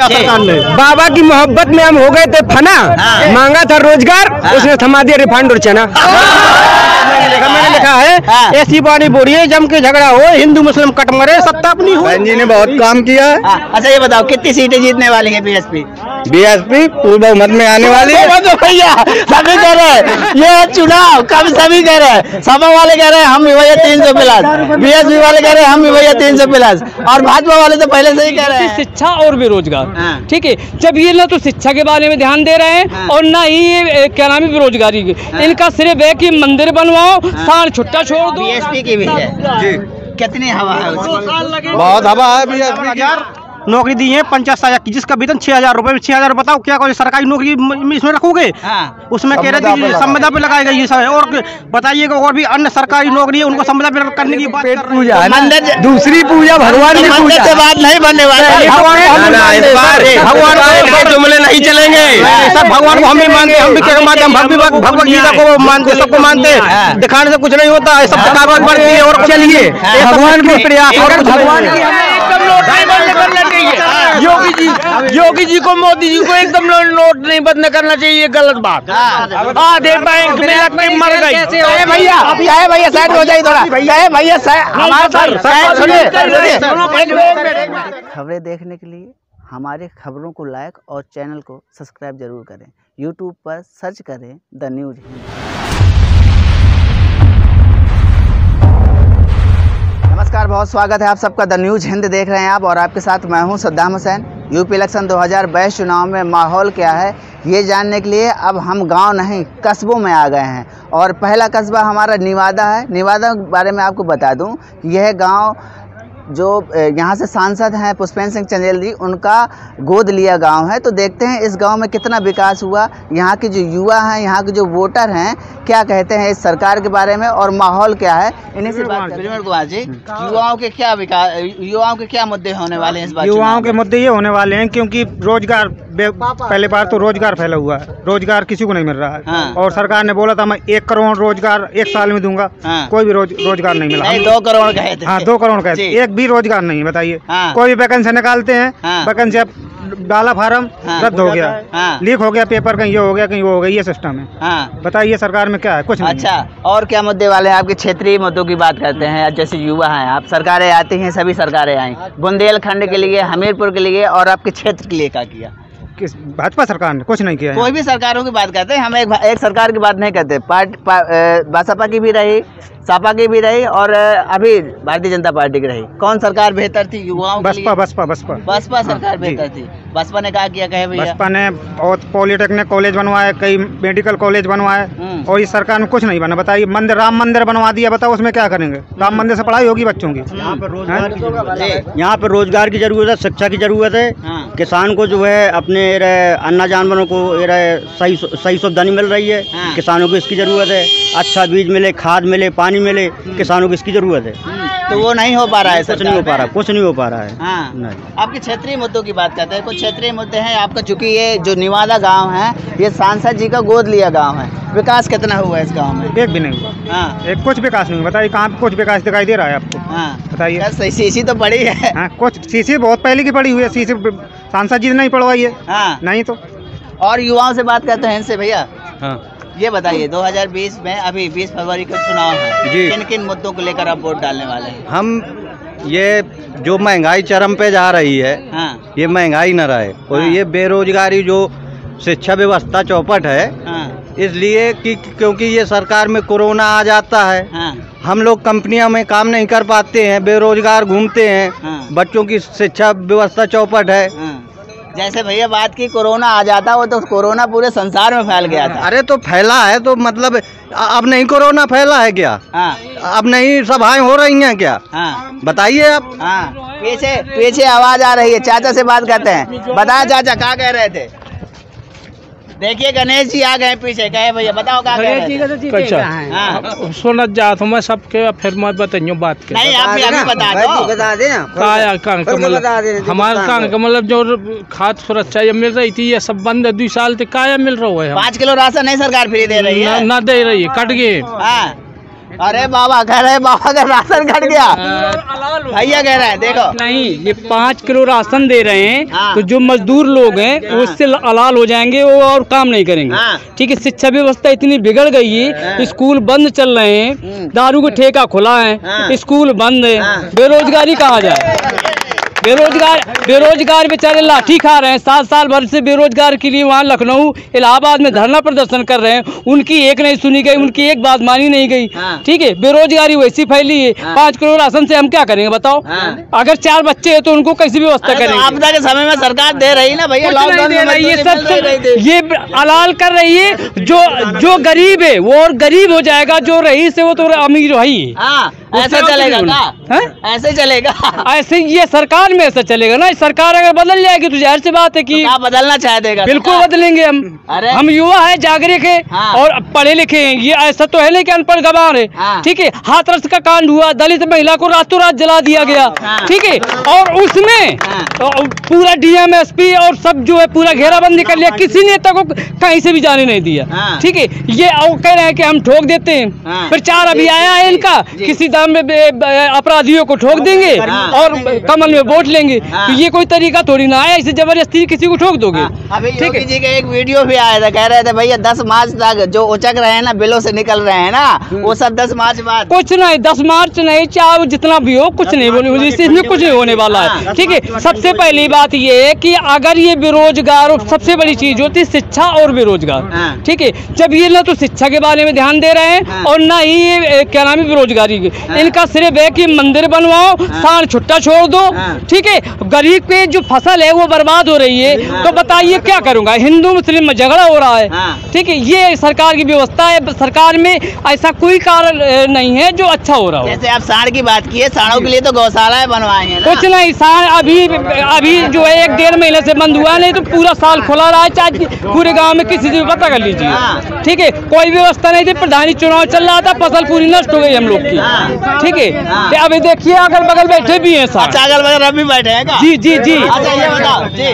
सरकार ने बाबा की मोहब्बत में हम हो गए थे फना। मांगा था रोजगार, उसने थमा दिया रिफाइंड और चना। मैंने लिखा है ऐसी बानी बोली है जम के झगड़ा हो, हिंदू मुस्लिम कट मरे, सत्ता अपनी हो। बहन जी ने बहुत काम किया है। अच्छा ये बताओ कितनी सीटें जीतने वाली है बीएसपी? बीएसपी पूर्ण बहुमत में आने वाली है। तो भैया सभी कह रहे हैं ये चुनाव कब, सभी कह रहे हैं, सपा वाले कह रहे हैं हम भी भैया 300 प्लस, बीएसपी वाले कह रहे हैं हम भी भैया 300 प्लस, और भाजपा वाले तो पहले से ही कह रहे हैं शिक्षा और बेरोजगार। ठीक है, जब ये लोग तो शिक्षा के बारे में ध्यान दे रहे हैं और ना ही ये क्या नाम है बेरोजगारी की। इनका सिर्फ है कि मंदिर बनवाओ, साल छुट्टा छोड़ दो। बीएसपी की भी है जी, कितनी हवा है? बहुत हवा है बीएसपी की। नौकरी दी है पंचायत सहायक की, जिसका वेतन 6,000 रुपए। 6,000 बताओ क्या कोई सरकारी नौकरी इसमें रखोगे? उसमें कह रहे थे संविदा पे लगाई गई है। और बताइएगा और भी अन्य सरकारी नौकरी है उनको संविदा पे करने की बात। पूजा है ना, दूसरी पूजा भगवान की पूजा से बात नहीं बनने वाली। भगवान जुमले नहीं चलेंगे सब। भगवान को हम भी मानते, हम भी भगवत गीता को मानते, सबको मानते। दिखाने से कुछ नहीं होता है, सब कागज बढ़ती है। और चलिए भगवान के प्रयास और भगवान योगी जी को, मोदी जी को एकदम नोट नहीं बंद करना चाहिए, गलत बात। आधे बैंक में लगते मर गए। भैया साइड हो जाइए थोड़ा, भैया खबरें देखने के लिए हमारे खबरों को लाइक और चैनल को सब्सक्राइब जरूर करें। यूट्यूब पर सर्च करें द न्यूज़ हिंद। नमस्कार, बहुत स्वागत है आप सबका। द न्यूज़ हिंद देख रहे हैं आप, और आपके साथ मैं हूं सद्दाम हुसैन। यूपी इलेक्शन 2022 चुनाव में माहौल क्या है ये जानने के लिए अब हम गांव नहीं कस्बों में आ गए हैं। और पहला कस्बा हमारा निवादा है। निवादा के बारे में आपको बता दूं कि यह गांव जो यहाँ से सांसद हैं पुष्पेंद्र सिंह चंदेल जी, उनका गोद लिया गांव है। तो देखते हैं इस गांव में कितना विकास हुआ, यहाँ के जो युवा हैं, यहाँ के जो वोटर हैं, क्या कहते हैं इस सरकार के बारे में और माहौल क्या है। इन्हीं से बात करते हैं। जी, युवाओं के क्या विकास, युवाओं के क्या मुद्दे होने वाले हैं इस बार? युवाओं के मुद्दे ये होने वाले हैं क्योंकि रोजगार, पहले बार तो रोजगार फैला हुआ है, रोजगार किसी को नहीं मिल रहा है। और सरकार ने बोला था मैं 1 करोड़ रोजगार 1 साल में दूंगा, कोई भी रोजगार नहीं मिला। 2 करोड़ कहे थे। 2 करोड़ कहे थे, एक भी रोजगार नहीं। बताइए, कोई भी वैकेंसी निकालते हैं, वैकेंसी डाला फार्म रद्द हो गया, लीक हो गया पेपर, कहीं ये हो गया कहीं वो हो गया, ये सिस्टम है। बताइए सरकार में क्या है, कुछ नहीं। अच्छा, और क्या मुद्दे वाले हैं? आपके क्षेत्रीय मुद्दों की बात करते हैं। जैसे युवा हैं आप, सरकारें आती हैं, सभी सरकारें आई, बुंदेलखंड के लिए, हमीरपुर के लिए और आपके क्षेत्र के लिए क्या किया? किस भाजपा सरकार ने कुछ नहीं किया। कोई भी सरकारों की बात करते हैं, हम एक सरकार की बात नहीं करते। बसपा की भी रही, सपा की भी रही और अभी भारतीय जनता पार्टी की रही। कौन सरकार बेहतर थी युवाओं के लिए? बसपा सरकार बेहतर थी। बसपा ने क्या किया कहे भैया? बसपा ने बहुत पॉलिटेक्निक कॉलेज बनवाए, कई मेडिकल कॉलेज बनवाए, और इस सरकार में कुछ नहीं बना। बताइए, मंदिर, राम मंदिर बनवा दिया, बताओ उसमें क्या करेंगे? राम मंदिर से पढ़ाई होगी बच्चों की? यहाँ पर रोजगार की जरूरत है, शिक्षा की जरूरत है। किसान को जो है अपने अन्ना जानवरों को सही सुविधा नहीं मिल रही है। किसानों को इसकी जरूरत है, अच्छा बीज मिले, खाद मिले, पानी मिले, किसानों को इसकी जरूरत है। तो वो नहीं हो पा रहा है, कुछ नहीं हो पा रहा, कुछ नहीं हो पा रहा है। नहीं। आपके क्षेत्रीय मुद्दों की बात करते हैं। कुछ क्षेत्रीय मुद्दे हैं आपका, चूंकि ये जो निवादा गांव है ये सांसद जी का गोद लिया गांव है। विकास कितना हुआ है इस गांव में? एक भी नहीं हुआ। एक कुछ विकास नहीं। बताइए कहाँ कुछ विकास दिखाई दे रहा है आपको? बताइए। सीसी तो पड़ी है। कुछ सीसी बहुत पहले की पड़ी हुई है, सीसी सांसद जी ने नहीं पढ़वाई है। नहीं तो। और युवाओं से बात करते हैं इनसे। भैया ये बताइए, 2020 में अभी 20 फरवरी का चुनाव है, किन किन मुद्दों को लेकर आप वोट डालने वाले हैं? हम ये जो महंगाई चरम पे जा रही है, ये महंगाई न रहे, और ये बेरोजगारी, जो शिक्षा व्यवस्था चौपट है, इसलिए कि क्योंकि ये सरकार में कोरोना आ जाता है, हम लोग कंपनियों में काम नहीं कर पाते हैं, बेरोजगार घूमते हैं, बच्चों की शिक्षा व्यवस्था चौपट है। जैसे भैया बात की कोरोना आ जाता, वो तो कोरोना पूरे संसार में फैल गया था। अरे तो फैला है तो मतलब अब नहीं कोरोना फैला है क्या? अब नहीं सभाएं हो रही हैं क्या? बताइए आप। पीछे आवाज आ रही है, चाचा से बात करते हैं। बताया चाचा, क्या कह रहे थे? देखिए गणेश जी आ गए पीछे, कहे भैया बताओ क्या कह रहे थे? सुनत जात मैं सबके, फिर मैं बताइयो बात के। नहीं, आप भी अभी बता दो। हमारे कान का मतलब जो खाद्य सुरक्षा ये मिल रही थी, ये सब बंद है 2 साल से। क्या मिल रहा है? 5 किलो राशन नहीं सरकार फ्री दे रही है? ना दे रही है, कट गए। अरे बाबा कह रहे, बाबा का राशन घट गया, भैया कह रहे हैं देखो। नहीं, ये 5 किलो राशन दे रहे हैं। हाँ। तो जो मजदूर लोग हैं वो इससे हलाल हो जाएंगे, वो और काम नहीं करेंगे। हाँ। ठीक है, शिक्षा व्यवस्था इतनी बिगड़ गई है, स्कूल बंद चल रहे हैं, दारू का ठेका खुला है, स्कूल बंद है, बेरोजगारी कहाँ जाए? बेरोजगार बेचारे लाठी खा रहे हैं। 7 साल भर से बेरोजगार के लिए वहाँ लखनऊ इलाहाबाद में धरना प्रदर्शन कर रहे हैं, उनकी एक नहीं सुनी गई, उनकी एक बात मानी नहीं गई। ठीक है, बेरोजगारी वैसी फैली है। 5 किलो राशन से हम क्या करेंगे बताओ? अगर 4 बच्चे हैं तो उनको कैसी व्यवस्था करेंगे? आपदा के समय में सरकार दे रही ना भैया, लॉकडाउन में ये सब ये हलाल कर रही है। जो गरीब है वो और गरीब हो जाएगा, जो रईस है वो तो अमीर है ही। ऐसा चलेगा क्या? ऐसे चलेगा? ऐसे ये सरकार में ऐसा चलेगा ना। सरकार अगर बदल जाएगी तो जाहिर सी बात है कि आप बदलना चाह देगा। बिल्कुल बदलेंगे हम। हम युवा है, जागरूक है और पढ़े लिखे हैं। ये ऐसा तो है नहीं कि अनपढ़ गंवार है। ठीक है, हाथरस का कांड हुआ, दलित महिला को रातों रात जला दिया गया। ठीक है, और उसमें पूरा DMSP और सब जो है पूरा घेराबंदी कर लिया, किसी नेता को कहीं से भी जाने नहीं दिया। ठीक है, ये कह रहे हैं कि हम ठोक देते हैं। प्रचार अभी आया है इनका, किसी दाम में अपराधियों को ठोक देंगे और कमल में वोट लेंगे। तो ये कोई तरीका थोड़ी ना है, इसे जबरदस्ती किसी को ठोक दोगे। अभी योगी जी का एक वीडियो भी आया था, कह रहे थे भैया 10 मार्च तक जो उचक रहे हैं ना, बिलों से निकल रहे हैं ना, वो सब 10 मार्च बाद। कुछ नहीं, 10 मार्च नहीं, चाहे जितना भी हो, कुछ नहीं होने, इसमें कुछ नहीं होने वाला है। ठीक है, सबसे पहली बात ये है कि अगर ये बेरोजगार, सबसे बड़ी चीज होती है शिक्षा और बेरोजगार। ठीक है, जब ये ना तो शिक्षा के बारे में ध्यान दे रहे हैं और ना ही ये क्या नाम है बेरोजगारी के। इनका सिर्फ है कि मंदिर बनवाओ, सांड छुट्टा छोड़ दो। ठीक है, गरीब पे जो फसल है वो बर्बाद हो रही है, तो बताइए क्या करूंगा? हिंदू मुस्लिम में झगड़ा हो रहा है। ठीक है, ये सरकार की व्यवस्था है। सरकार में ऐसा कोई कारण नहीं है जो अच्छा हो रहा हो। जैसे आप सांड की बात की है, सांडों के लिए तो गौशालाएं बनवाएंगे ना? कुछ नहीं, सांड अभी जो है 1-1.5 महीने से बंद हुआ, नहीं तो पूरा साल खुला रहा है। चाहे पूरे गाँव में किसी से पता कर लीजिए। ठीक है, कोई व्यवस्था नहीं थी, प्रधानी चुनाव चल रहा था, फसल पूरी नष्ट हो गई हम लोग की। ठीक है, अभी देखिए अगल बगल बैठे भी हैं साहब। अच्छा, अगल बगल भी बैठे हैं क्या? जी जी जी। अच्छा ये बताओ जी,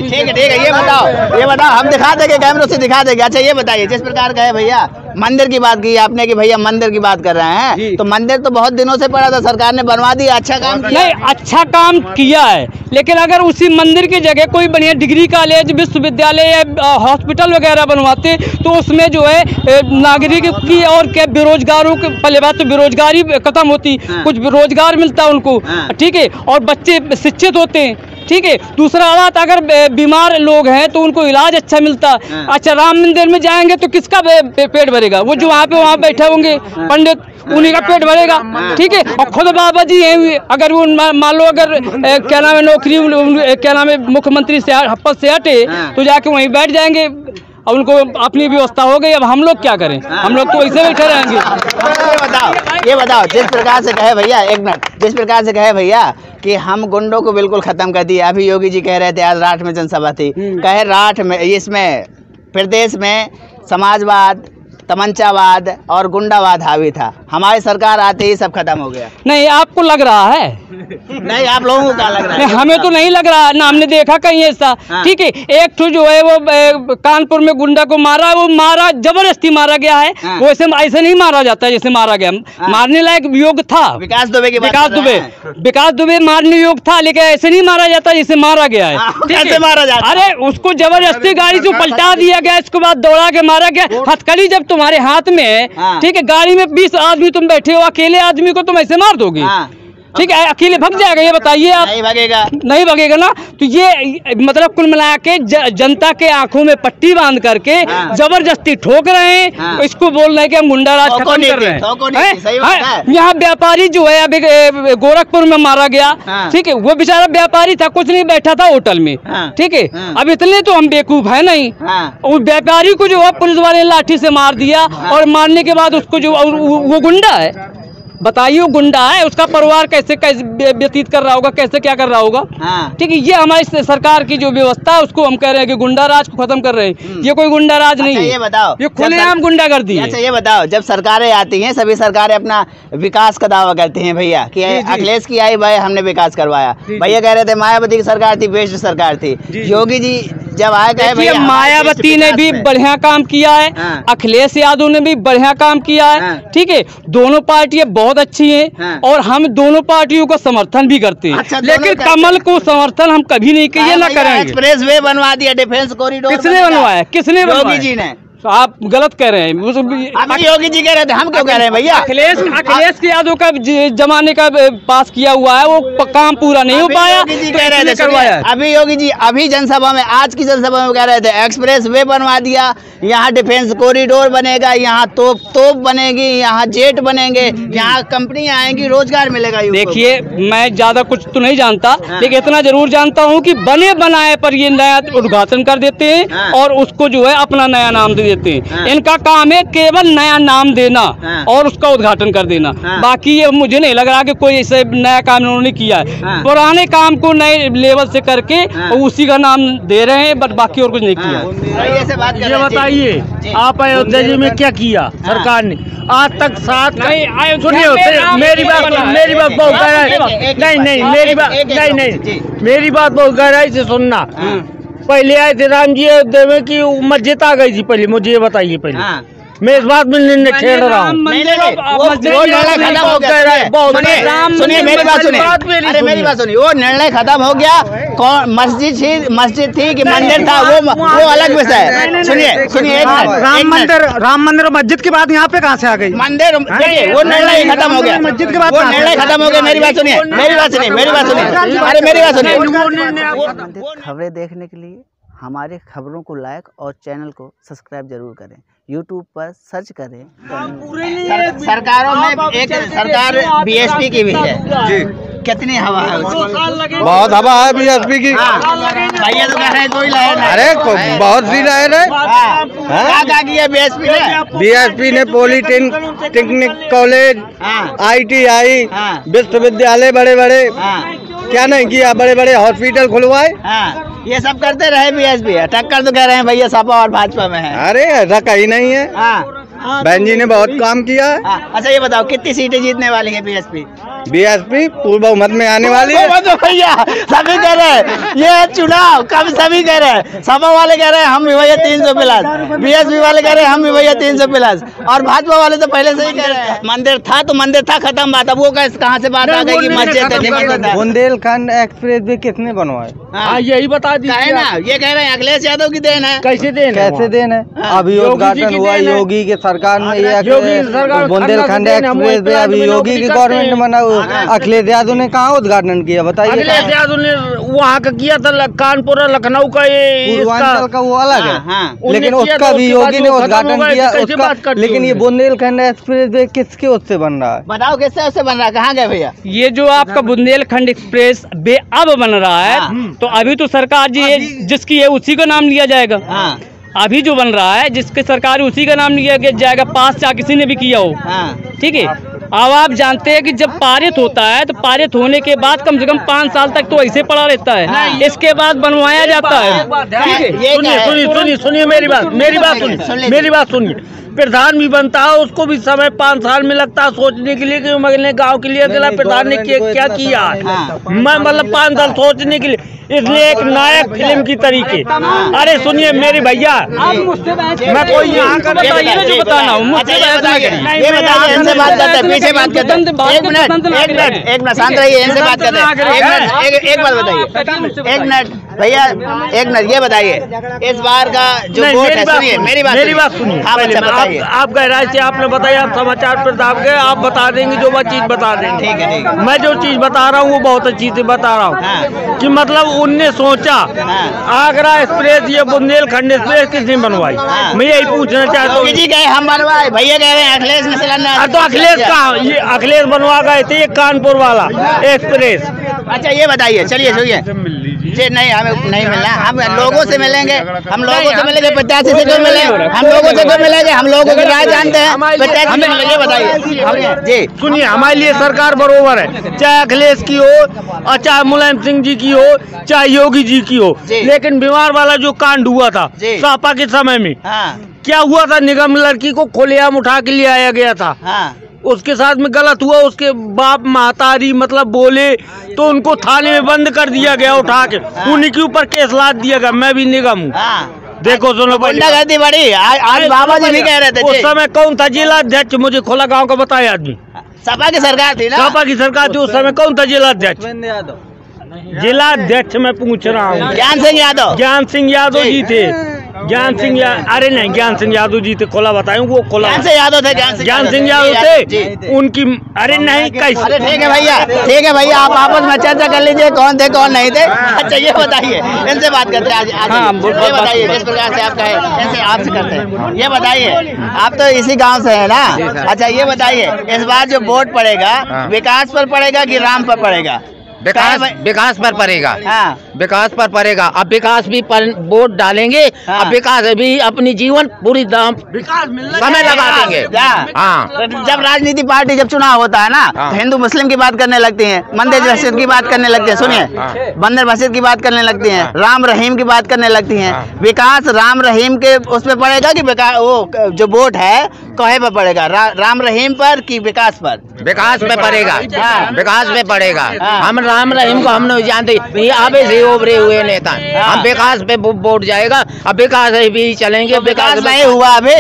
ठीक है, ये बताओ हम दिखा देंगे, कैमरों से दिखा देंगे। अच्छा ये बताइए, जिस प्रकार का है भैया, मंदिर की बात की आपने कि भैया मंदिर की बात कर रहे हैं, तो मंदिर तो बहुत दिनों से पड़ा था, सरकार ने बनवा दिया, अच्छा काम किया। नहीं, अच्छा काम किया है, लेकिन अगर उसी मंदिर की जगह कोई बढ़िया डिग्री कॉलेज, विश्वविद्यालय या हॉस्पिटल वगैरह बनवाते तो उसमें जो है नागरिक की और क्या बेरोजगारों की पहले बात तो बेरोजगारी खत्म होती, कुछ रोजगार मिलता उनको। ठीक है, और बच्चे शिक्षित होते हैं। ठीक है, दूसरा बात, अगर बीमार लोग हैं तो उनको इलाज अच्छा मिलता। अच्छा, राम मंदिर में जाएंगे तो किसका पेट भरेगा? वो जो वहाँ बैठे होंगे पंडित, उन्हीं का पेट भरेगा। ठीक है, और खुद बाबा जी हैं, अगर वो मान लो अगर क्या नाम है नौकरी क्या नाम है मुख्यमंत्री से पद से हटे तो जाके वहीं बैठ जाएंगे, अब उनको अपनी व्यवस्था हो गई। अब हम लोग क्या करें? हम लोग तो ऐसे बैठे रहेंगे। ये बताओ जिस प्रकार से कहे भैया, एक मिनट, जिस प्रकार से कहे भैया कि हम गुंडों को बिल्कुल खत्म कर दिया। अभी योगी जी कह रहे थे, आज राठ में जनसभा थी, कहे राठ में इसमें प्रदेश में समाजवाद, तमंचावाद और गुंडावाद हावी था, हमारी सरकार आते ही सब खत्म हो गया। नहीं, आपको लग रहा है? नहीं, आप लोगों को क्या लग रहा है? हमें तो नहीं लग रहा ना, हमने देखा कहीं ऐसा। ठीक है, एक तो जो है वो कानपुर में गुंडा को मारा, वो मारा जबरदस्ती मारा गया है। वो ऐसे नहीं मारा जाता जैसे मारा गया, मारने लायक योग था। विकास दुबे मारने योग था, लेकिन ऐसे नहीं मारा जाता जैसे मारा गया है। कैसे मारा जाता? अरे उसको जबरदस्ती गाड़ी से पलटा दिया गया, इसके बाद दौड़ा के मारा गया। हथकड़ी जब तुम्हारे हाथ में है, ठीक है, गाड़ी में 20 आदमी तुम बैठे हो, अकेले आदमी को तुम ऐसे मार दोगे? ठीक है, अकेले भाग जाएगा? ये बताइए आप। नहीं भागेगा ना। तो ये मतलब कुल मिला के जनता के आंखों में पट्टी बांध करके जबरदस्ती ठोक रहे हैं। इसको बोल रहे हैं कि हम गुंडा राज खत्म कर रहे हैं। यहाँ व्यापारी जो है अभी गोरखपुर में मारा गया। ठीक है, वो बेचारा व्यापारी था, कुछ नहीं, बैठा था होटल में। ठीक है, अब इतने तो हम बेवकूफ है नहीं। उस व्यापारी को जो है पुलिस वाले लाठी से मार दिया, और मारने के बाद उसको जो वो गुंडा है, बताइए वो गुंडा है, उसका परिवार कैसे व्यतीत कर रहा होगा, कैसे क्या कर रहा होगा? ठीक है, ये हमारी सरकार की जो व्यवस्था है उसको हम कह रहे हैं कि गुंडा राज को खत्म कर रहे हैं। ये कोई गुंडा राज नहीं है। ये बताओ, ये खुलेआम गुंडागर्दी है। अच्छा ये बताओ, जब सरकारें आती हैं, सभी सरकारें अपना विकास का दावा करती हैं भैया कि अखिलेश की आई भाई हमने विकास करवाया। भैया कह रहे थे मायावती की सरकार थी, बेस्ट सरकार थी। योगी जी जब आए गए देखिए मायावती ने भी बढ़िया काम किया है, अखिलेश यादव ने भी बढ़िया काम किया है, ठीक है। दोनों पार्टियां बहुत अच्छी हैं और हम दोनों पार्टियों को समर्थन भी करते हैं। अच्छा, लेकिन कमल को समर्थन हम कभी नहीं किए, ना करेंगे। एक्सप्रेस वे बनवा दिया, डिफेंस कॉरिडोर किसने बनवाया? किसने बनवाया? योगी जी ने। आप गलत कह रहे हैं। अभी योगी जी कह रहे थे, हम क्यों कह रहे हैं भैया? अखिलेश यादव का जमाने का पास किया हुआ है, वो काम पूरा नहीं हो पाया। योगी जी कह रहे थे, अभी योगी जी अभी जनसभा में, आज की जनसभा में कह रहे थे एक्सप्रेस वे बनवा दिया, यहाँ डिफेंस कॉरिडोर बनेगा, यहाँ तोप बनेगी, यहाँ जेट बनेंगे, यहाँ कंपनियां आएंगी, रोजगार मिलेगा। देखिए मैं ज्यादा कुछ तो नहीं जानता, लेकिन इतना जरूर जानता हूँ कि बने बनाए पर ये नया उद्घाटन कर देते हैं और उसको जो है अपना नया नाम दे देते हैं। इनका काम है केवल नया नाम देना और उसका उद्घाटन कर देना। बाकी ये मुझे नहीं लग रहा कि कोई ऐसे नया काम उन्होंने किया है। पुराने काम को नए लेवल से करके उसी का नाम दे रहे हैं, बट बाकी और कुछ नहीं किया। ये बताइए आप अयोध्या जी में क्या किया सरकार ने आज तक? साथ नहीं सुनिए, मेरी बात बहुत गहराई, नहीं मेरी बात बहुत गहराई से सुनना। पहले आए थे राम जी अयोध्या में कि मस्जिद आ गई थी, पहले मुझे ये बताइए। पहले मैं इस बात में खेल रहा हूँ। सुनिए मेरी बात सुनिए, अरे मेरी बात सुनिए, वो निर्णय खत्म हो गया। कौन मस्जिद थी कि मंदिर था, वो अलग विषय है। सुनिए एक राम मंदिर और मस्जिद की बात यहाँ पे कहाँ से आ गई? मंदिर वो निर्णय खत्म हो गया, मस्जिद के बाद वो निर्णय खत्म हो गया। मेरी बात सुनिए, अरे मेरी बात सुनिए। खबरें देखने के लिए हमारे खबरों को लाइक और चैनल को सब्सक्राइब जरूर करें। YouTube पर सर्च करें। सरकारों में एक सरकार BSP की भी है जी। कितनी हवा है उसकी? बहुत हवा है BSP की। भैया तो कह रहे हैं कोई लहर नहीं। अरे बहुत सी लहर है। क्या किया BSP ने? पॉलिटेक्निक कॉलेज, ITI, विश्वविद्यालय बड़े बड़े, क्या नहीं किया? बड़े बड़े हॉस्पिटल खुलवाए। ये सब करते रहे BSP। टक्कर तो कह रहे हैं भैया सपा और भाजपा में है। अरे ऐसा कहीं नहीं है। बहन जी ने बहुत काम किया है। अच्छा ये बताओ कितनी सीटें जीतने वाली है BSP? पूर्व बहुमत में आने वाली है। तो भैया सभी कह रहे हैं ये चुनाव कब, सभी कह रहे हैं। सपा वाले कह रहे हैं हम भी भैया 300 प्लस, BSP वाले कह रहे हैं हम भी भैया 300 प्लस, और भाजपा वाले तो पहले से ही कह रहे हैं मंदिर था तो मंदिर था, खत्म बात। अब वो कहाँ से बात आ गई कि मस्जिद? बुंदेलखंड एक्सप्रेस वे किसने बनवाए? यही बता दीजिए ना। ये कह रहे हैं अखिलेश यादव की देन है। कैसे देन है? अभी उद्घाटन हुआ योगी के सरकार में, बुंदेलखंड एक्सप्रेस वे अभी योगी की गवर्नमेंट बना। अखिलेश यादव ने कहाँ उद्घाटन किया बताइए? अखिलेश यादव ने वहाँ का किया था, कानपुर लखनऊ का, ये पूर्वांचल का वो अलग है। लेकिन उसका भी योगी ने उद्घाटन किया उसका। लेकिन ये बुंदेलखंड एक्सप्रेस वे किसके उससे बन रहा है? बताओ किससे उससे बन रहा है? कहाँ गए भैया? ये जो आपका बुंदेलखंड एक्सप्रेस वे अब बन रहा है, तो अभी तो सरकार जी जिसकी है उसी का नाम लिया जाएगा। अभी जो बन रहा है जिसके सरकार उसी का नाम लिया जाएगा, पास चाहे किसी ने भी किया हो। ठीक है। अब आप जानते हैं कि जब पारित होता है तो पारित होने के बाद कम से कम 5 साल तक तो ऐसे पड़ा रहता है, इसके बाद बनवाया जाता है। सुनिए मेरी बात सुनिए। प्रधान भी बनता है, उसको भी समय 5 साल में लगता है सोचने के लिए कि मैंने गांव के लिए अगला प्रधान ने क्या किया है। मैं मतलब 5 साल सोचने के लिए, इसलिए एक नायक फिल्म की तरीके। अरे सुनिए मेरे भैया, मैं कोई यहाँ का बताइए जो बताना हूँ, मुझसे इनसे बात करते हैं, पीछे बात करते हैं। एक मिनट शांत रहिए, इनसे बात करते हैं। एक बात बताइए, 1 मिनट भैया, 1 मिनट ये बताइए इस बार का जो वोट है। सुनिए मेरी बात सुनिए। आप गहराई से आपने बताया, आप समाचार प्रताप गए, आप बता देंगे जो मैं चीज बता देंगे। ठीक है। मैं जो चीज बता रहा हूँ वो बहुत अच्छी से बता रहा हूँ कि मतलब उनने सोचा आगरा एक्सप्रेस या बुंदेलखंड एक्सप्रेस किसने बनवाई? मैं यही पूछना चाहता हूँ। जी गए हम बनवाए, भैया कह रहे हैं अखिलेश ने सिलेंडर। तो अखिलेश कहाँ? ये अखिलेश बनवा गए थे कानपुर वाला एक्सप्रेस। अच्छा ये बताइए, चलिए जी नहीं हमें नहीं मिलना, हम लोगों से मिलेंगे, हम लोगों से मिलेंगे। 85 से क्यों मिलेंगे? हम लोगों से क्यों मिलेंगे? हम लोगों की राय जानते हैं। 85 से मिलेंगे, बताइए जी। सुनिए हमारे लिए सरकार बरोबर है, चाहे अखिलेश की हो और चाहे मुलायम सिंह जी की हो, चाहे योगी जी की हो। लेकिन बीमार वाला जो कांड हुआ था सपा के समय में, क्या हुआ था? निगम लड़की को खुलेआम उठा के ले आया गया था। उसके साथ में गलत हुआ, उसके बाप महतारी मतलब बोले तो उनको थाने में बंद कर दिया गया उठा के, उन्हीं के ऊपर केस लाद दिया गया। मैं भी निगम हूँ। देखो सुनो गुंडागर्दी बड़ी, आज बाबा जी भी कह रहे थे। उस समय कौन था जिला अध्यक्ष, मुझे खोला गांव का बताए आदमी। सपा की सरकार थी ना? सपा की सरकार थी, उस समय कौन था जिला अध्यक्ष? जिला अध्यक्ष मैं पूछ रहा हूँ। ज्ञान सिंह यादव। ज्ञान सिंह यादव जी थे। ज्ञान सिंह अरे नहीं, ज्ञान सिंह यादव जी थे। खोला बताऊं वो खोला ज्ञान सिंह यादव थे। ज्ञान सिंह यादव थे उनकी। अरे नहीं कैसे? अरे ठीक है भैया, ठीक है भैया, आप आपस में चर्चा कर लीजिए कौन थे कौन नहीं थे। अच्छा ये बताइए, इनसे बात करते हैं आज। हाँ, ये बताइए जिस प्रकार से आपका है, इनसे आपसे करते हैं। ये बताइए, आप तो इसी गाँव से है ना? अच्छा ये बताइए, इस बार जो वोट पड़ेगा विकास पर पड़ेगा कि राम पर पड़ेगा? विकास पर पड़ेगा। हाँ। विकास पर पड़ेगा। अब विकास भी पर वोट डालेंगे। हाँ। अब विकास भी अपनी जीवन पूरी दाम समय लगा देंगे। हाँ। जब राजनीति पार्टी जब चुनाव होता है ना, तो हिंदू मुस्लिम की बात करने लगती हैं, मंदिर मस्जिद की बात करने लगती है। सुनिए, मंदिर मस्जिद की बात करने लगती हैं, राम रहीम की बात करने लगती हैं। विकास राम रहीम के उस पे पड़ेगा कि विकास वो जो वोट है कहे पर पड़ेगा? राम रहीम पर कि विकास पर? विकास पे पड़ेगा। विकास पे पड़ेगा। हम राम रहीम को हम नहीं जानते, ये आबे से उभरे हुए नेता। हम विकास पे वोट जाएगा। अब विकास भी चलेंगे। विकास नहीं हुआ अभी,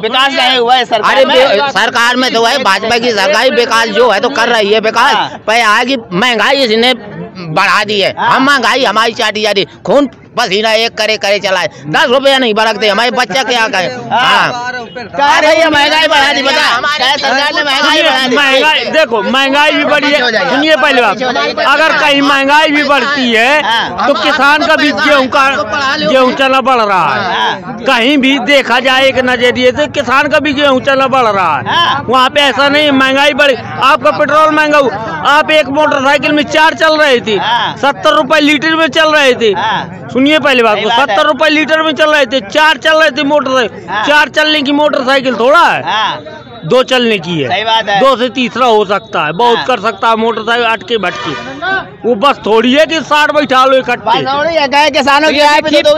विकास नहीं हुआ है सरकार। अरे सरकार में तो है भाजपा की सरकार, विकास जो है तो कर रही है। विकास पे आगे महंगाई इसने बढ़ा दी है। हम महंगाई हमारी चाटी जा रही, खून पसीना एक करे चलाए। 10 रुपया नहीं बढ़ते, हमारे बच्चा क्या कहे? भैया महंगाई बढ़ा दी, बता सरकार ने महंगाई बढ़ा दी। महंगाई देखो, महंगाई भी बढ़ी है। सुनिए पहले बात, अगर कहीं महंगाई भी बढ़ती है तो किसान का भी गेहूँ चना बढ़ रहा है। कहीं भी देखा जाए एक नजरिए से किसान का भी गेहूँ चना बढ़ रहा है। वहाँ पे ऐसा नहीं महंगाई बढ़ी। आपका पेट्रोल महंगा हुआ, आप एक मोटरसाइकिल में 4 चल रहे थे, 70 रुपए लीटर में चल रहे थे। सुनिए पहले बात को, 70 रुपए लीटर में चल रहे थे, 4 चल रहे थे मोटरसाइकिल। 4 चलने की मोटरसाइकिल थोड़ा है, 2 चलने की है। सही बात है। 2 से तीसरा हो सकता है, बहुत कर सकता है मोटरसाइकिल अटके भटके। वो बस थोड़ी है कि 60 बैठा लो इकट्ठे। किसानों की आय पे तो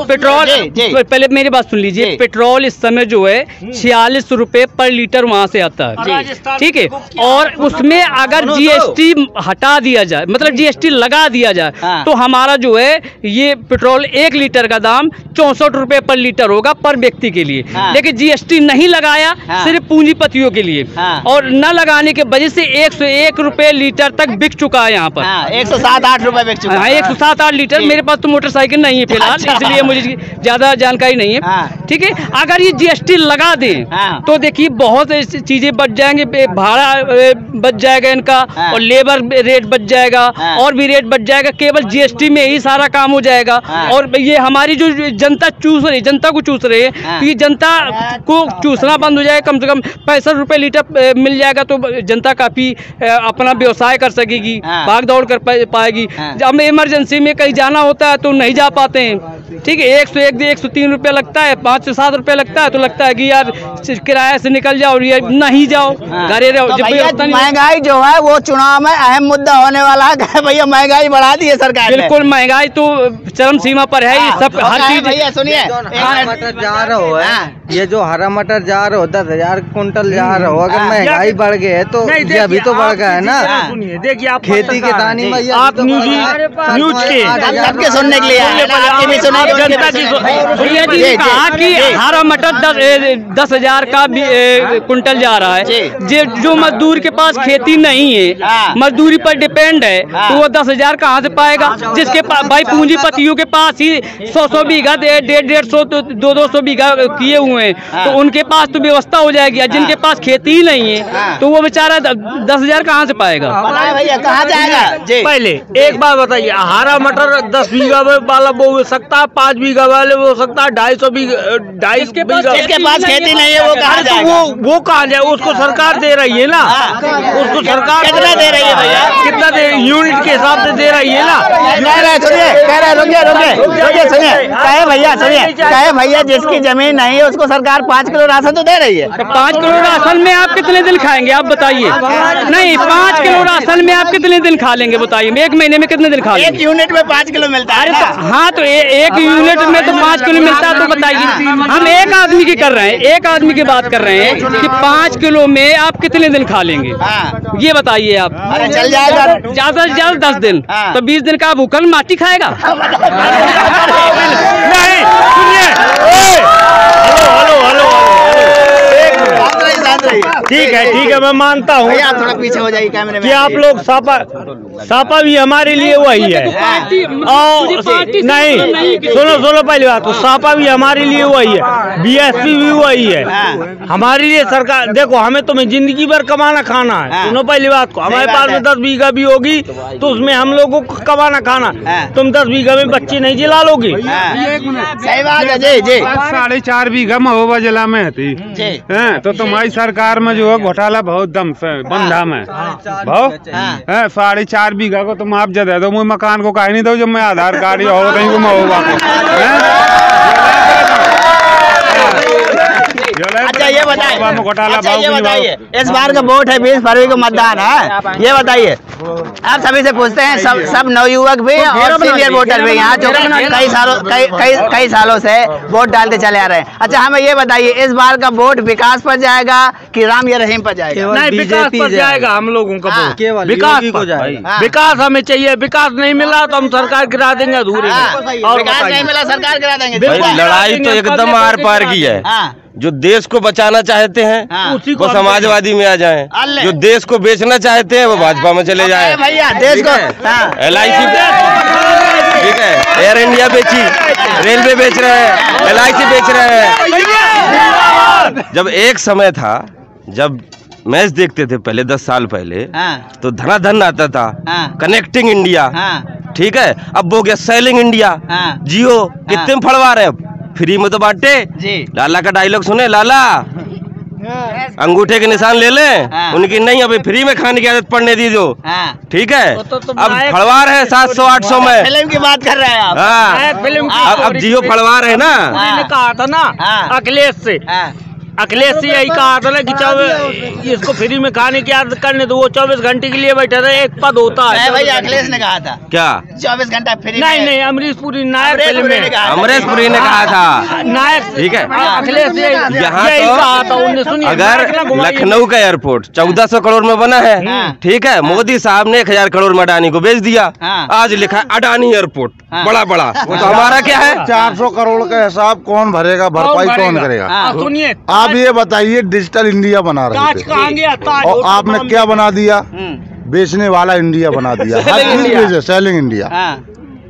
पेट्रोल पहले मेरी बात सुन लीजिए। पेट्रोल इस समय जो है 46 रुपए पर लीटर वहाँ से आता है, ठीक है। और उसमें अगर जीएसटी हटा दिया जाए, मतलब जीएसटी लगा दिया जाए, तो हमारा जो है ये पेट्रोल 1 लीटर का दाम 64 रुपए पर लीटर होगा पर व्यक्ति के लिए। लेकिन जीएसटी नहीं लगाया, सिर्फ पूंजीपतियों के लिए। और न लगाने के वजह से 101 रुपए लीटर तक बिक चुका है यहाँ पर। 107-8 रुपए बिक चुका है। 107-8 लीटर। मेरे पास तो मोटरसाइकिल नहीं है फिलहाल, इसलिए मुझे ज्यादा जानकारी नहीं है, ठीक है। अगर ये जीएसटी लगा दें तो देखिए बहुत ऐसी चीजें बच जाएंगे, भाड़ा बच जाएगा इनका, और लेबर रेट बच जाएगा, और भी रेट बच जाएगा। केवल जीएसटी में ही सारा काम हो जाएगा। और ये हमारी जो जनता चूस रही, जनता को चूस रही है, तो ये जनता को चूसना बंद हो जाएगा। कम से कम 65 रुपए लीटर मिल जाएगा तो जनता काफी अपना व्यवसाय कर सकेगी, भाग दौड़ कर पाएगी। जब इमरजेंसी में कहीं जाना होता है तो नहीं जा पाते हैं, ठीक है। 101 103 रुपया लगता है, 5 से 7 रुपया लगता है, तो लगता है कि यार किराया से निकल जाओ, ये नहीं जाओ, घरे रहो। महंगाई जो है वो चुनाव में अहम मुद्दा होने वाला है भैया। महंगाई बढ़ा दी है सरकार ने। बिल्कुल, महंगाई तो चरम सीमा पर है। सब हर चीज। भैया सुनिए, मटर जा रहा हो, ये जो हरा मटर जा रहा हो 10,000 कुंटल जा रहा हो, अगर महंगाई बढ़ गई है तो ये अभी तो बढ़ गया है ना। सुनिए, देखिए आप खेती के दानी में आप न्यूज के सबके सुनने के लिए जनता की कहा कि हरा मटर 10,000 का कुंटल जा रहा है। जो मजदूर के पास खेती नहीं है, मजदूरी पर डिपेंड है, तो वो 10,000 कहाँ से पाएगा? जिसके पास भाई पूंजीपतियों के पास ही 100 बीघा 150 200 बीघा किए हुए हैं, तो उनके पास तो व्यवस्था हो जाएगी। जिनके पास खेती ही नहीं है तो वो बेचारा 10,000 कहाँ से पाएगा? भैया कहाँ जाएगा? पहले एक बात बताइए, हरा मटर 10 बीघा वाला बो सकता है, 5 बीघा वाले हो सकता है, 250 बीघा 250 बीघा। जिसके पास खेती नहीं है वो कहाँ जाएगा? वो कहाँ जाए? उसको सरकार दे रही है ना। उसको सरकार कितना दे रही है भैया? कितना दे? यूनिट के हिसाब से दे रही है ना। कह रहे रुकिए कहे भैया जिसकी जमीन नहीं है उसको सरकार 5 किलो राशन तो दे रही है। तो 5 किलो राशन में आप कितने दिन खाएंगे आप बताइए? नहीं, 5 किलो राशन में आप कितने दिन खा लेंगे बताइए? एक महीने में कितने दिन खा लेंगे? 1 यूनिट में 5 किलो मिलता है। हाँ, तो 1 यूनिट में तो 5 किलो मिलता है। तो बताइए, हम एक आदमी की कर रहे हैं, एक आदमी की बात कर रहे हैं कि 5 किलो में आप कितने दिन खा लेंगे? ये बताइए आप। चल जाएगा ज्यादा से ज्यादा 10 दिन, तो 20 दिन का भूखल माटी खाएगा? नहीं, सुनिए, ठीक है, मैं मानता हूँ। आप थोड़ा पीछे हो जाइए कैमरे में कि आप लोग सापा भी हमारे लिए वही है। और नहीं, सुनो पहली बात, तो सापा भी हमारे लिए वही है, बीएसपी भी वही है हमारे लिए। सरकार देखो, हमें तुम्हें जिंदगी भर कमाना खाना है। सुनो पहली बात को, हमारे पास में 10 बीघा भी होगी तो उसमें हम लोगों को कमाना खाना। तुम 10 बीघा में बच्चे नहीं जिला लोगे। सही बात है जी। 4.5 बीघा महोबा जिला में थी, तो तुम्हारी सरकार में जो है घोटाला बहुत दम से बंधा में बहुत 4.5 बीघा को तुम आप दे दो, मुझे मकान को कहीं नहीं दो जब मैं आधार कार्ड या हो रही महोबा को। अच्छा ये बताइए, इस बार का वोट है, 20 फरवरी को मतदान है, ये बताइए आप सभी से पूछते हैं, सब नवयुवक भी और सीनियर वोटर भी यहाँ जो कई सालों से वोट डालते चले आ रहे हैं। अच्छा हमें ये बताइए, इस बार का वोट विकास पर जाएगा कि राम या रहीम पर जाएगा? नहीं, विकास पर जाएगा हम लोगों का वोट, केवल विकास को जाएगा। विकास हमें चाहिए, विकास नहीं मिला तो हम सरकार गिरा देंगे अधूरे। और विकास नहीं मिला सरकार गिरा देंगे। लड़ाई तो एकदम आर पार की है। जो देश को बचाना चाहते हैं वो समाजवादी में आ जाएं, जो देश को बेचना चाहते हैं वो भाजपा में चले जाएं। भैया देश को LIC ठीक है, एयर इंडिया बेची, रेलवे बेच रहे हैं, LIC बेच रहे हैं। जब एक समय था जब मैच देखते थे पहले 10 साल पहले, तो धनाधन आता था, कनेक्टिंग इंडिया, ठीक है। अब हो गया सेलिंग इंडिया, जियो कितने में फड़वा रहे, अब फ्री में तो बांटे। लाला का डायलॉग सुने, लाला अंगूठे के निशान ले लें, उनकी नहीं, अभी फ्री में खाने की आदत पड़ने दी जो, ठीक है। अब फड़वा रहे 700-800 में, फिल्म की बात कर रहे हैं आप। हाँ, अब जियो फड़वा रहे ना। कहा था ना अखिलेश से यही कहा था ना कि इसको फ्री में खाने की आदत करने दो, वो 24 घंटे के लिए बैठा था, एक पद होता है। भाई अखिलेश ने कहा था क्या 24 घंटा फ्री? नहीं, अमरीश पुरी नायक फिल्म में, अमरीश पुरी ने कहा था नायक, ठीक है। अखिलेश यहाँ कहा था, उन्हें सुनिए। अगर लखनऊ का एयरपोर्ट 1400 करोड़ में बना है, ठीक है, मोदी साहब ने 1000 करोड़ में अडानी को बेच दिया, आज लिखा है अडानी एयरपोर्ट, बड़ा वो तो हमारा क्या है? 400 करोड़ का हिसाब कौन भरेगा, भरपाई कौन करेगा? सुनिए, आप ये बताइए, डिजिटल इंडिया बना रहे थे और आपने क्या बना दिया? बेचने वाला इंडिया बना दिया, हर चीज बेचे, सेलिंग इंडिया।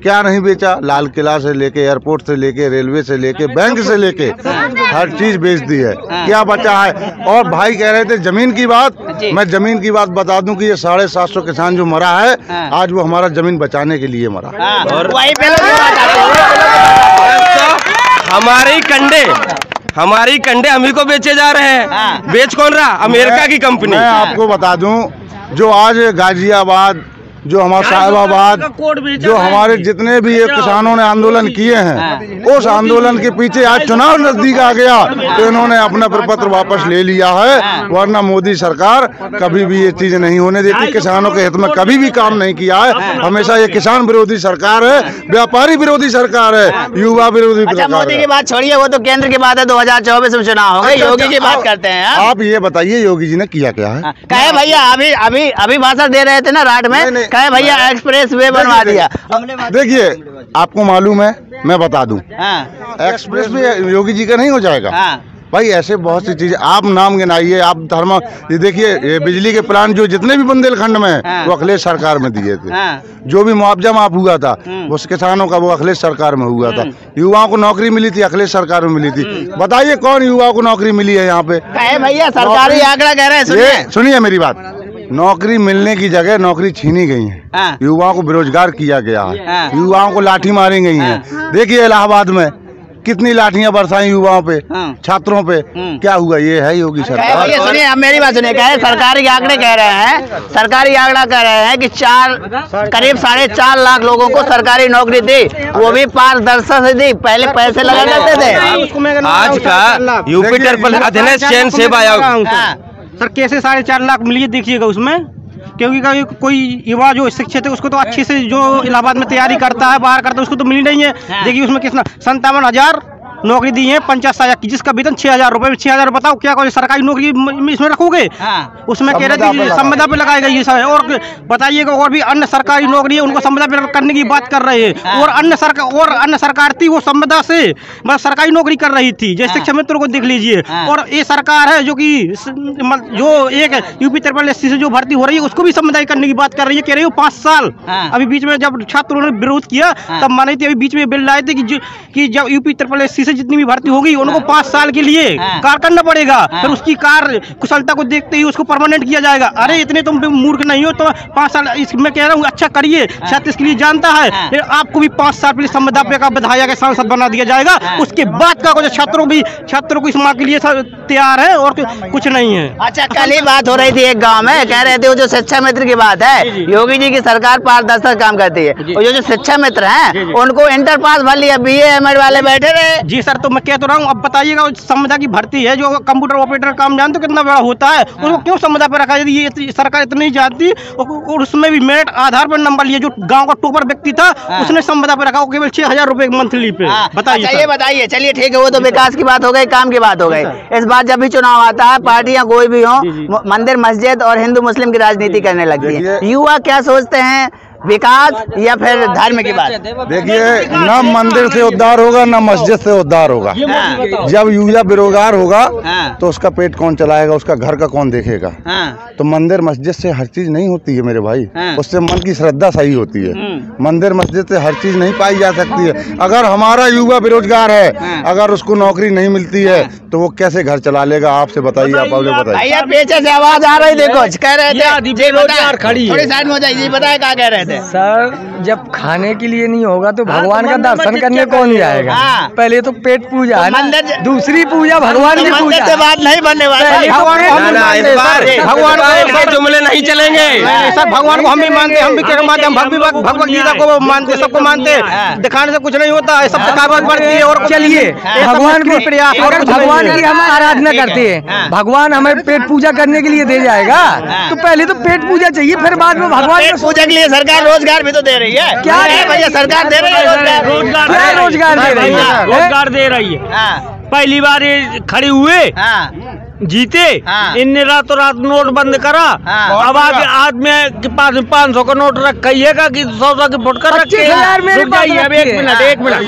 क्या नहीं बेचा? लाल किला से लेके, एयरपोर्ट से लेके, रेलवे से लेके, बैंक से लेके, हर चीज बेच दी है। क्या बचा है? और भाई कह रहे थे जमीन की बात, मैं जमीन की बात बता दूं कि ये 750 किसान जो मरा है, आज वो हमारा जमीन बचाने के लिए मरा। और हमारी कंडे हम ही को बेचे जा रहे हैं। बेच कौन रहा? अमेरिका की कंपनी। मैं आपको बता दूं, जो आज गाजियाबाद, जो हमारा साहिबाबाद, जो हमारे जितने भी ये किसानों ने आंदोलन किए हैं, उस आंदोलन के पीछे आज चुनाव नजदीक आ गया तो इन्होंने अपना प्रपत्र वापस ले लिया है। वरना मोदी सरकार कभी भी ये चीज नहीं होने देती, किसानों के हित में कभी भी काम नहीं किया है। हमेशा ये किसान विरोधी सरकार है, व्यापारी विरोधी सरकार है, युवा विरोधी सरकार है। मोदी की बात छोड़िए, वो तो केंद्र की बात है, 2024 में चुनाव होगा। योगी की बात करते हैं आप ये बताइए, योगी जी ने किया क्या है? कहे भैया अभी भाषण दे रहे थे ना रात में, कहे भैया एक्सप्रेस वे बनवा दिया। देखिए, आपको मालूम है, मैं बता दूं, एक्सप्रेस वे योगी जी का नहीं हो जाएगा। भाई ऐसे बहुत सी चीजें आप नाम गिनाइए, आप धर्म, ये देखिए बिजली के प्लांट जो जितने भी बुंदेलखंड में है वो अखिलेश सरकार में दिए थे। जो भी मुआवजा माफ हुआ था उस किसानों का, वो अखिलेश सरकार में हुआ था। युवाओं को नौकरी मिली थी, अखिलेश सरकार में मिली थी। बताइए कौन युवाओं को नौकरी मिली है यहाँ पे? भैया सरकारी आंकड़ा कह रहे हैं, सुनिए मेरी बात, नौकरी मिलने की जगह नौकरी छीनी गई है, युवाओं को बेरोजगार किया गया है, युवाओं को लाठी मारी गई है। देखिए इलाहाबाद में कितनी लाठियां बरसाई युवाओं पे, छात्रों पे, क्या हुआ? ये है योगी सरकार। सुनिए, अब मेरी बात सुनिए, कहे सरकारी आंकड़े कह रहे हैं, सरकारी आंकड़ा कह रहे हैं कि करीब 4.5 लाख लोगों को सरकारी नौकरी दी, वो भी पारदर्शिता से दी, पहले पैसे लगा करते थे। आज का यूपी ट्रिपल अधीन चयन सेवा आयोग सर कैसे 4.5 लाख मिली देखिएगा उसमें, क्योंकि कोई युवा जो शिक्षित है उसको तो अच्छे से जो इलाहाबाद में तैयारी करता है, बाहर करता है, उसको तो मिली नहीं है। देखिए उसमें कितना 57,000 नौकरी दी है पंचायत सहायक की, जिसका वेतन 6,000 रुपए। 6,000 बताओ क्या कोई सरकारी नौकरी इसमें रखोगे? उसमें कह रहे थे संविदा पे लगाएगा ये सब। और बताइएगा, और भी अन्य सरकारी नौकरी है उनको संविदा पे करने की बात कर रहे हैं, और अन्य सरकार थी वो संविदा से मतलब सरकारी नौकरी कर रही थी, जैसे शिक्षा मित्र को देख लीजिए। और ये सरकार है जो कि जो एक यूपी ट्रिपल एससी से जो भर्ती हो रही है उसको भी संविदा करने की बात कर रही है। कह रही हो 5 साल। अभी बीच में जब छात्रों ने विरोध किया तब मानी थी, अभी बीच में बिल लाए थे कि जब यूपी ट्रिपल एससी जितनी भी भर्ती होगी उनको 5 साल के लिए कार्य करना पड़ेगा, फिर उसकी कार्य कुशलता को देखते ही उसको परमानेंट किया जाएगा। अरे इतने तुम मूर्ख नहीं हो तो 5 साल इसमें कह रहा हूँ अच्छा करिए, शायद इसके लिए जानता है आपको भी 5 साल पहले संविदा पे का विधायक के सांसद बना दिया जाएगा। उसके बाद का कुछ छात्रों को इस माह के लिए तैयार है और कुछ नहीं है। अच्छा, कल ही बात हो रही थी एक गाँव में, कह रहे थे जो शिक्षा मित्र की बात है, योगी जी की सरकार पारदर्शिता काम करती है, और जो शिक्षा मित्र हैं उनको इंटर पास भर लिया, BA MA वाले बैठे रहे। जी सर, तो मैं कह तो रहा हूँ, अब बताइएगा संविदा की भर्ती है, जो कंप्यूटर ऑपरेटर काम जानते हो कितना बड़ा होता है, उसको क्यों संविदा पे रखा? यदि ये सरकार इतनी जानती और उसमें भी मेरिट आधार पर नंबर लिए, जो गांव का टॉपर व्यक्ति था उसने संविदा पे रखा, केवल 6,000 रुपए मंथली पे। बताइए। अच्छा, ये बताइए, चलिए ठीक है, वो तो विकास की बात हो गई, काम की बात हो गई। इस बार जब भी चुनाव आता है, पार्टियां कोई भी हो, मंदिर मस्जिद और हिंदू मुस्लिम की राजनीति करने लगती है। युवा क्या सोचते हैं, विकास या फिर धर्म की बात? देखिए, न मंदिर से उद्धार होगा न मस्जिद से उद्धार होगा। जब युवा बेरोजगार होगा तो उसका पेट कौन चलाएगा, उसका घर का कौन देखेगा? तो मंदिर मस्जिद से हर चीज नहीं होती है मेरे भाई, उससे मन की श्रद्धा सही होती है। मंदिर मस्जिद से हर चीज नहीं पाई जा सकती है। अगर हमारा युवा बेरोजगार है, अगर उसको नौकरी नहीं मिलती है तो वो कैसे घर चला लेगा? आपसे बताइए, आप बताइए। पीछे से आवाज आ रही, देखो कह रहे थे बेरोजगार खड़ी, थोड़ी साइड में हो जाइए, बताए क्या कह रहे थे? सर, जब खाने के लिए नहीं होगा तो भगवान का दर्शन करने कौन जाएगा? पहले तो पेट पूजा है ना, दूसरी पूजा भगवान की पूजा से बात नहीं बनने वाली। भगवान के जुमले नहीं चलेंगे सर, भगवान को हम भी मानते, हम भी मानते, हम भगवत गीता को मानते, सबको मानते। दिखाने से कुछ नहीं होता है, सब दिखावट बढ़ती है। और चलिए, भगवान को प्रयास, भगवान की हम आराधना करते हैं, भगवान हमें पेट पूजा करने के लिए दे जाएगा, तो पहले तो पेट पूजा चाहिए, फिर बाद में भगवान पूजा के लिए सरकार रोजगार भी तो दे रही है। क्या है भैया, सरकार दे रही है रोजगार? रोजगार दे रही है, रोजगार दे रही है। पहली बार ये खड़े हुए, जीते, इनने रातों रात नोट बंद करा। अब आगे आदमी के पास 500 का नोट रखिएगा कि 100 की फुटकर रखे। अब एक मिनट,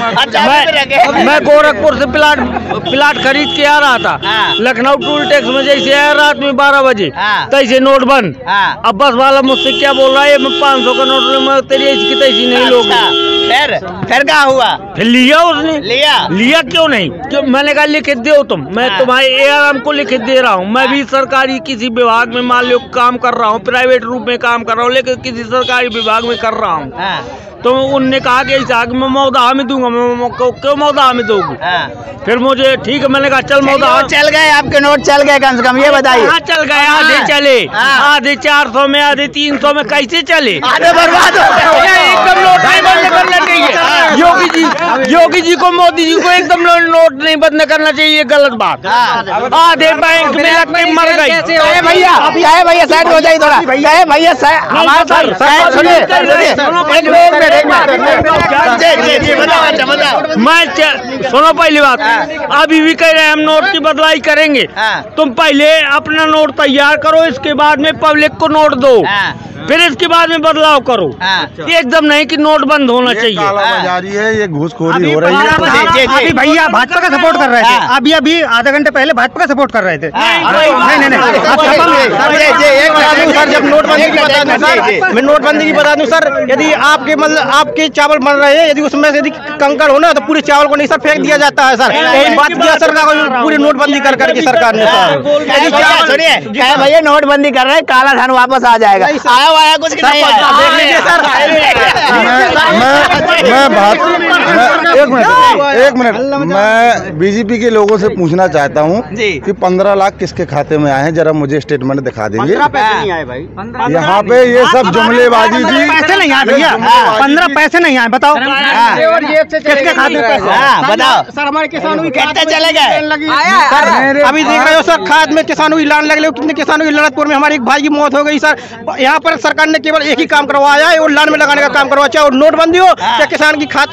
मैं गोरखपुर से प्लाट खरीद के आ रहा था, लखनऊ टूल टैक्स में जैसे आया रात में 12 बजे, तैसे नोट बंद। अब बस वाला मुझसे क्या बोल रहा है, मैं 500 का नोट तेरी इसकी तैसी नहीं लोगे। फिर क्या हुआ? फिर लिया उसने। लिया क्यों नहीं? क्यों? मैंने कहा लिखित दो तुम, मैं तुम्हारे ARM को लिखित दे रहा हूँ। मैं भी सरकारी किसी विभाग में मान लो काम कर रहा हूँ, प्राइवेट रूप में काम कर रहा हूँ, लेकिन किसी सरकारी विभाग में कर रहा हूँ। तो उनने कहा कि ऐसा कि मैं मौदा में दूंगा। मैं क्यों मौदा में दूंगी? फिर मुझे ठीक है, मैंने कहा चल मौदा। चल गए आपके नोट, चल गए कम से कम, ये बताइए। हाँ चल गए, आधे चले, आधे 400 में, आधे 300 में, कैसे चले? आधे बर्बाद हो गए। एकदम नोट नहीं बंद करना चाहिए। योगी जी को, मोदी जी को एकदम नोट नहीं बंद करना चाहिए, गलत बात। आधे बैंक में लग के मर गए। भैया साइड हो जाइए थोड़ा, भैया मैं सुनो, पहली बात, अभी भी कह रहे हैं हम नोट की बदलाई करेंगे। तुम पहले अपना नोट तैयार करो, इसके बाद में पब्लिक को नोट दो, फिर इसके बाद में बदलाव करो। एकदम नहीं कि नोट बंद होना चाहिए। कालाबाजारी है, ये घूसखोरी हो रही है। अभी भैया भाजपा का सपोर्ट कर रहे थे, अभी आधा घंटे पहले भाजपा का सपोर्ट कर रहे थे। सर, जब नोटबंदी की बता दूं सर, मैं नोटबंदी की बता दूं सर, यदि आपके मतलब आपके चावल बन रहे हैं, यदि उसमें से यदि कंकड़ हो ना तो पूरे चावल को नहीं सर फेंक दिया जाता है। सर यही बात किया सरकार को, पूरी नोटबंदी कर करके सरकार ने। सर सुनिए, भैया नोटबंदी कर रहे हैं, काला धन वापस आ जाएगा। आया बदलाव आया कुछ नहीं आया? देख लीजिए सर। एक मिनट मैं बीजेपी के लोगों से पूछना चाहता हूँ कि 15 लाख किसके खाते में आए हैं, जरा मुझे स्टेटमेंट दिखा देंगे। 15 पैसे नहीं आए भाई। यहाँ पे ये सब जुमलेबाजी जी। पैसे नहीं आए भैया, 15 पैसे नहीं आए। बताओ किसके खाते में पैसे? बताओ सर हमारे किसानों की कितने चले गए? अभी देख रहे हो सर, खाद में किसानों की लान लग रही, कितने किसानों की ललितपुर में हमारे एक भाई की मौत हो गई सर। यहाँ पर सरकार ने केवल एक ही काम करवाया है, वो लान में लगाने का काम करवाया, चाहे नोटबंदी हो, चाहे किसान की खाद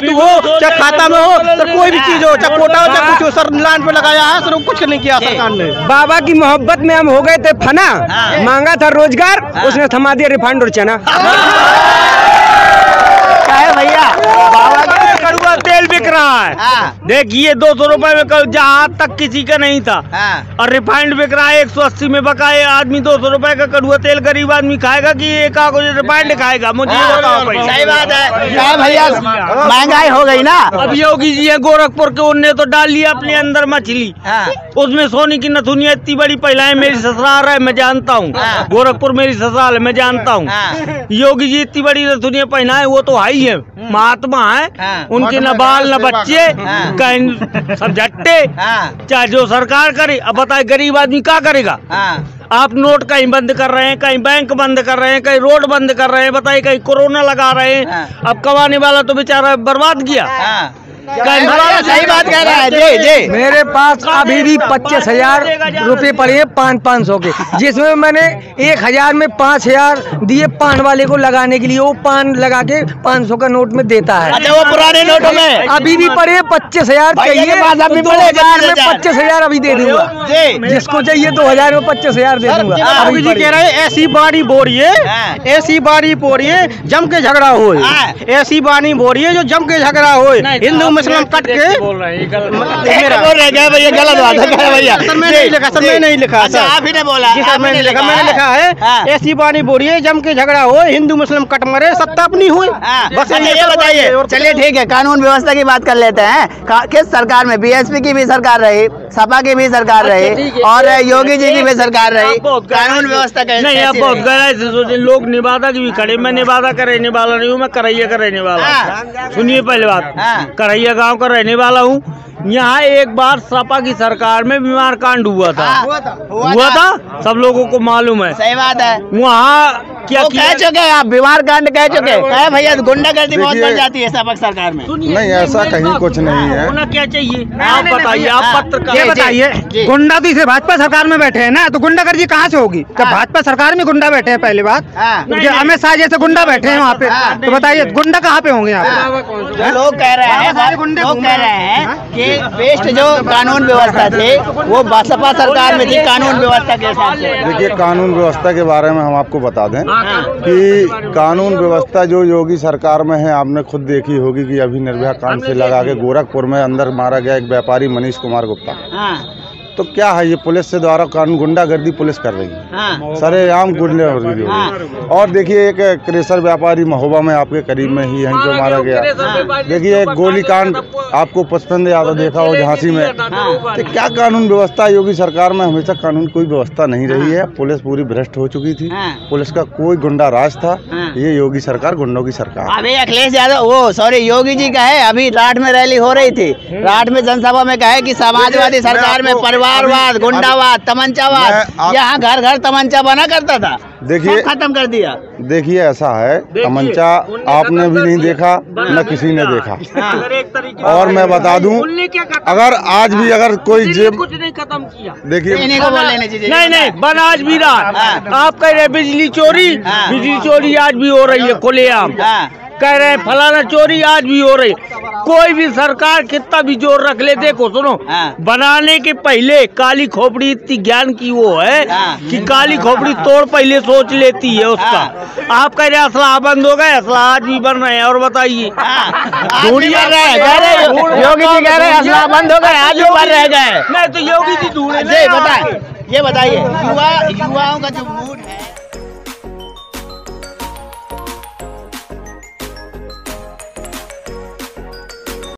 हो, चाहे खाता में हो, सर कोई भी चीज हो, चाहे कोटा हो, चाहे कुछ हो, सर लान पे लगाया है सर, कुछ नहीं किया सरकार ने। बाबा की मोहब्बत में हम हो गए थे फना, मांगा था रोजगार, उसने थमा दिया रिफाइंड और चना। क्या है भैया? बाबा कड़ुआ तेल बिक रहा है, देखिए 200 रुपए में जहाँ तक किसी का नहीं था, और रिफाइंड बिक रहा है 180 में बकाए। आदमी 200 रुपए का कड़ुआ तेल गरीब आदमी खाएगा कि एक कागज रिफाइंड खाएगा? मुझे सही बात है। क्या भैया महंगाई हो गई ना। अब योगी जी है गोरखपुर के, उनने तो डाल लिया अपने अंदर मछली, उसमें सोने की नथुनिया इतनी बड़ी पहलाए। मेरी ससुराल है, मैं जानता हूँ, गोरखपुर मेरी ससुराल है, मैं जानता हूँ। योगी जी इतनी बड़ी नथुनिया पहनाए, वो तो हाई है, महात्मा है, उनके न बाल न बच्चे, कहीं सब झट्टे। चाहे जो सरकार करे, अब बताए गरीब आदमी क्या करेगा? आप नोट कहीं बंद कर रहे हैं, कहीं बैंक बंद कर रहे हैं, कहीं रोड बंद कर रहे हैं, बताइए कहीं कोरोना लगा रहे हैं। अब कमाने वाला तो बेचारा बर्बाद किया। सही बात कह रहा है जी जी। मेरे पास अभी भी 25,000 रुपए पड़े हैं 500 के, जिसमें मैंने 1,000 में 5,000 दिए पान वाले को लगाने के लिए। वो पान लगा के 500 का नोट में देता है। अच्छा, वो पुराने नोटों में अभी भी पड़े 25,000 चाहिए, 2000 में 25,000 अभी दे दूंगा। जिसको चाहिए 2000 में 25,000 दे दूंगा। अभी जी कह रहे हैं ऐसी बाड़ी बोरिए, ऐसी बाड़ी बोरिए जम के झगड़ा हो, ऐसी बाड़ी बोरिए जो जम के झगड़ा हो, हिंदू मुस्लिम कट के बोल रहे हैं गलत भैया, गलत बात है भैया। सर मैं नहीं लिखा, सर मैं नहीं लिखा। अच्छा आप ही ने बोला? जी सर मैंने लिखा, मैंने लिखा है ऐसी बाड़ी बोरिए जम के झगड़ा हो, हिंदू मुस्लिम कट मरे, सत्ता अपनी हुई। बस ये बताइए। चलिए ठीक है, कानून व्यवस्था की बात कर लेते हैं। किस सरकार में? बीएसपी की भी सरकार रही, सपा की भी सरकार रही, और योगी जी की भी सरकार रही। कानून व्यवस्था नहीं, आप बहुत गहराई से सोचे। लोग निवादा की भी खड़े, मैं निवादा का रहने वाला नहीं हूँ, मैं करैया का रहने वाला। सुनिए पहले बात, करैया गांव का रहने वाला हूँ। यहाँ एक बार सपा की सरकार में बीमार कांड हुआ था, सब लोगों को मालूम है। सही बात है। वहाँ क्या कह चुके हैं आप, बीमार कांड कह चुके हैं भैया, गुंडागर्दी बहुत बढ़ जाती है सपा सरकार में। नहीं, ऐसा कहीं कुछ नहीं है। उन्हें क्या चाहिए आप बताइए, आप पत्रकार ये बताइए। गुंडा तो इसे भाजपा सरकार में बैठे हैं ना, तो गुंडागर्दी कहाँ से होगी? जब भाजपा सरकार में गुंडा बैठे हैं, पहली बात अमित शाह जैसे गुंडा बैठे हैं वहाँ पे, तो बताइए गुंडा कहाँ पे होंगे? यहाँ लोग कह रहे हैं कि बेस्ट जो कानून व्यवस्था थी वो बसपा सरकार में थी, कानून व्यवस्था के हिसाब से। देखिए, कानून व्यवस्था के बारे में हम आपको बता दें कि कानून व्यवस्था जो योगी सरकार में है, आपने खुद देखी होगी कि अभी निर्भया कांड से लगा के गोरखपुर में अंदर मारा गया एक व्यापारी मनीष कुमार गुप्ता। तो क्या है, ये पुलिस से द्वारा कानून गुंडागर्दी पुलिस कर रही है, सरेआम गुंडागर्दी हो रही है। और देखिए, एक क्रेशर व्यापारी महोबा में आपके करीब में ही यहीं पे मारा गया। देखिए, एक गोलीकांड आपको पुष्पेंद्र यादव देखा हो झांसी में। तो क्या कानून व्यवस्था? योगी सरकार में हमेशा कानून कोई व्यवस्था नहीं रही है, पुलिस पूरी भ्रष्ट हो चुकी थी, पुलिस का कोई गुंडा राज था। ये योगी सरकार गुंडों की सरकार। अभी अखिलेश यादव योगी जी का है, अभी राठ में रैली हो रही थी, राठ में जनसभा में कहे कि समाजवादी सरकार में परिवारवाद, गुंडावाद, तमंचावाद, यहाँ घर घर तमंचा बना करता था, देखिए खत्म कर दिया। देखिए, ऐसा है, तमंचा आपने भी नहीं देखा, न किसी ने देखा। और मैं बता दूं, अगर आज भी अगर कोई जेब कुछ नहीं खत्म किया, देखिए नहीं बन आज भी रहा। आप कह रहे बिजली चोरी, बिजली चोरी आज भी हो रही है खुलेआम। कह रहे हैं फलाना चोरी, आज भी हो रही। कोई भी सरकार कितना भी जोर रख ले, देखो सुनो, बनाने के पहले काली खोपड़ी इतनी ज्ञान की वो है कि काली खोपड़ी तोड़ पहले सोच लेती है उसका। आप कह रहे असला बंद हो गए, असला आज भी बन रहे हैं। और बताइए, योगी जी कह रहे असला बंद हो गए, आज भी बन रह गए। नहीं तो योगी जी ढूंढे। ये बताइए, युवाओं का जो मूड है